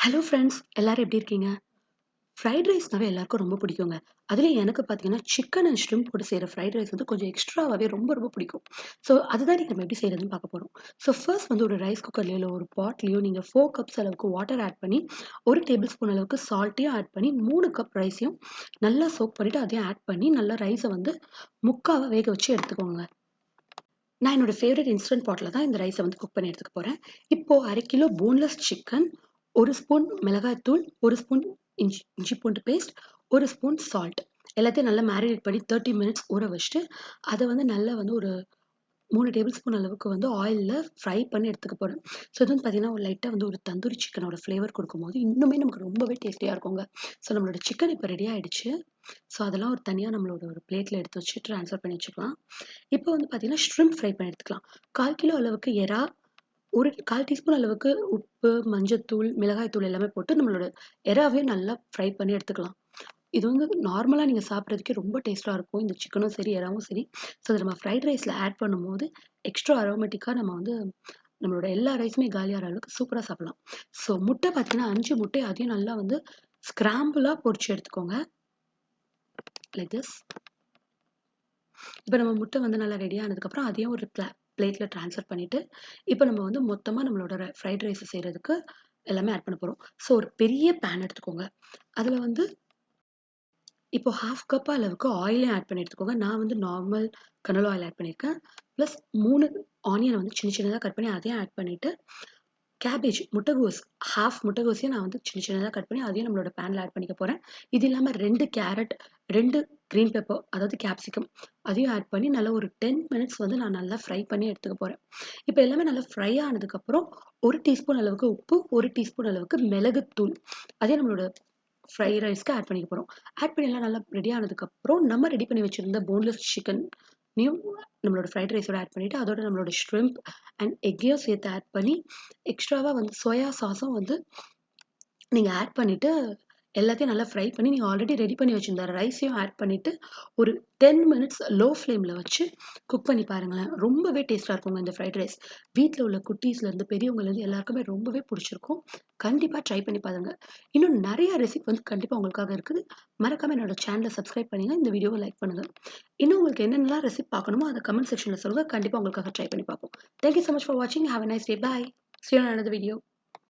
Hello friends எல்லாரும் எப்படி இருக்கீங்க? ஃப்ரைட் ரைஸ்னாவே எல்லாருக்கும் ரொம்ப பிடிக்குங்க. அதுலயும் எனக்கு பார்த்தீங்கன்னா, சிக்கன் அண்ட் ஷ்ரிம்ப் போட்டு செய்ற ஃப்ரைட் ரைஸ் வந்து கொஞ்சம் எக்ஸ்ட்ராவாவே ரொம்ப ரொம்ப பிடிக்கும். ஸோ அதுதான் இன்னைக்கு நம்ம எப்படி செய்றதுன்னு பார்க்க போறோம். ஸோ ஃபர்ஸ்ட் வந்து ஒரு ரைஸ் குக்கர்லயோ இல்ல ஒரு பாட்லயோ நீங்க 4 கப்ஸ் அளவுக்கு வாட்டர் ஆட் பண்ணி, 1 டேபிள் ஸ்பூன் அளவுக்கு சால்ட்டையும் ஆட் பண்ணி 3 கப் ரைஸையும் நல்லா சோக் பண்ணிட்டு அதையும் ஆட் பண்ணி நல்லா ரைஸ வந்து முக்காவா வேக வச்சு எடுத்துக்கோங்க. நான் என்னோட ஃபேவரைட் இன்ஸ்டன்ட் பாட்ல தான் இந்த ரைஸ வந்து குக் பண்ணி எடுத்துக்க போறேன். இப்போ 1/2 கிலோ போன்லெஸ் சிக்கன், 1 ஸ்பூன் மிளகாய் தூள், 1 ஸ்பூன் இஞ்சி இஞ்சி பூண்டு பேஸ்ட், 1 ஸ்பூன் சால்ட் எல்லாத்தையும் நல்லா மேரினேட் பண்ணி 30 மினிட்ஸ் ஊற வச்சுட்டு, அத வந்து நல்லா வந்து ஒரு 3 டேபிள் ஸ்பூன் அளவுக்கு வந்து ஆயில்ல ஃப்ரை பண்ணி எடுத்துக்க போறேன். ஸோ இது வந்து பார்த்தீங்கன்னா, ஒரு லைட்டா வந்து ஒரு தந்தூரி சிக்கனோட ஃப்ளேவர் குடுக்கும்போது, இன்னுமே நமக்கு ரொம்பவே டேஸ்டியா இருக்குங்க. ஸோ நம்மளோட சிக்கன் இப்ப ரெடி ஆயிடுச்சு. ஸோ அதெல்லாம் ஒரு தனியா நம்மளோட ஒரு பிளேட்ல எடுத்து வச்சு ட்ரான்ஸ்ஃபர் பண்ணி வச்சுக்கலாம். இப்போ வந்து பார்த்தீங்கன்னா, ஷ்ரிம்ப் ஃப்ரை பண்ணி எடுத்துக்கலாம். 1/4 கிலோ அளவுக்கு எறா, ஒரு 1/4 டீஸ்பூன் அளவுக்கு உப்பு, மஞ்சத்தூள், மிளகாய் தூள் எல்லாமே போட்டு நம்மளோட எறாவையும் நல்லா ஃப்ரை பண்ணி எடுத்துக்கலாம். இது வந்து நார்மலா நீங்க சாப்பிடுறதுக்கே ரொம்ப டேஸ்ட்டா இருக்கும். இந்த சிக்கனும் சரி, எறாவும் சரி. ஸோ அத நம்ம ஃப்ரைட் ரைஸ்ல ஆட் பண்ணும்போது, எக்ஸ்ட்ரா அரோமேட்டிக்கா நம்ம வந்து நம்மளோட எல்லா ரைஸுமே காலியாற அளவுக்கு சூப்பரா சாப்பிடலாம். ஸோ முட்டை பார்த்தீங்கன்னா, 5 முட்டை அதையும் நல்லா வந்து ஸ்கிராம்பிளா பொரிச்சு எடுத்துக்கோங்க. Like this. இப்ப நம்ம முட்டை வந்து நல்லா ரெடி ஆனதுக்கப்புறம், அதையும் ஒரு பிளேட்ல ட்ரான்ஸ்ஃபர் பண்ணிட்டு, இப்ப நம்ம வந்து மொத்தமா நம்மளோட ஃப்ரைட் ரைஸ் செய்றதுக்கு எல்லாமே ஆட் பண்ண போறோம். ஸோ ஒரு பெரிய பேன் எடுத்துக்கோங்க. அதுல வந்து இப்போ 1/2 கப் அளவுக்கு ஆயிலையும் ஆட் பண்ணி எடுத்துக்கோங்க. நான் வந்து நார்மல் கனோலா ஆயில் ஆட் பண்ணியிருக்கேன். பிளஸ் 3 ஆனியன வந்து சின்ன சின்னதா கட் பண்ணி அதையும் ஆட் பண்ணிட்டு, கேபேஜ் முட்டைகோஸ் 1/2 முட்டைகோஸையும் நான் வந்து சின்ன சின்னதா கட் பண்ணி அதையும் நம்மளோட பேன்ல ஆட் பண்ணிக்க போறேன். இது இல்லாம 2 கேரட், 2 கிரீன் பெப்பர் அதாவது கேப்சிகம் அதையும் ஆட் பண்ணி நல்லா ஒரு 10 மினிட்ஸ் வந்து நான் நல்லா ஃப்ரை பண்ணி எடுத்துக்க போறேன். இப்ப எல்லாமே நல்லா ஃப்ரை ஆனதுக்கப்புறம் 1 டீஸ்பூன் அளவுக்கு உப்பு, 1 டீஸ்பூன் அளவுக்கு மிளகுத்தூள் அதையும் நம்மளோட ஃப்ரைட் ரைஸ்க்கு ஆட் பண்ணிக்க போறோம். ஆட் பண்ணி எல்லாம் நல்லா ரெடி ஆனதுக்கப்புறம், நம்ம ரெடி பண்ணி வச்சிருந்த போன்லெஸ் சிக்கனையும் நம்மளோட ஃப்ரைட் ரைஸோட ஆட் பண்ணிட்டு, அதோட நம்மளோட ஷ்ரிம்ப் அண்ட் எக்கையும் சேர்த்து ஆட் பண்ணி, எக்ஸ்ட்ராவா வந்து சோயா சாஸும் வந்து நீங்க ஆட் பண்ணிட்டு, எல்லாத்தையும் நல்லா ஃப்ரை பண்ணி, நீங்க ஆல்ரெடி ரெடி பண்ணி வச்சிருந்த ரைஸையும் ஆட் பண்ணிட்டு, ஒரு 10 மினிட்ஸ் லோ ஃப்ளேம்ல வச்சு குக் பண்ணி பாருங்களேன். ரொம்பவே டேஸ்ட்டா இருக்குங்க இந்த ஃப்ரைட் ரைஸ். வீட்ல உள்ள குட்டீஸ்லேருந்து, பெரியவங்கலேருந்து எல்லாருக்குமே ரொம்பவே புடிச்சிருக்கும். கண்டிப்பா ட்ரை பண்ணி பாருங்க. இன்னும் நெறைய ரெசிபி வந்து கண்டிப்பா உங்களுக்காக இருக்குது. மறக்காம என்னோட சேனல சப்ஸ்கிரைப் பண்ணுங்க. இந்த வீடியோவ லைக் பண்ணுங்க. இன்னும் உங்களுக்கு என்னென்னலாம் ரெசிபி பார்க்கணுமோ, அத கமெண்ட் செக்ஷன்ல சொல்லுங்க. கண்டிப்பா உங்களுக்காக ட்ரை பண்ணி பார்ப்போம். Thank you so much for வாட்சிங். Have a nice day. Bye. See you on another video.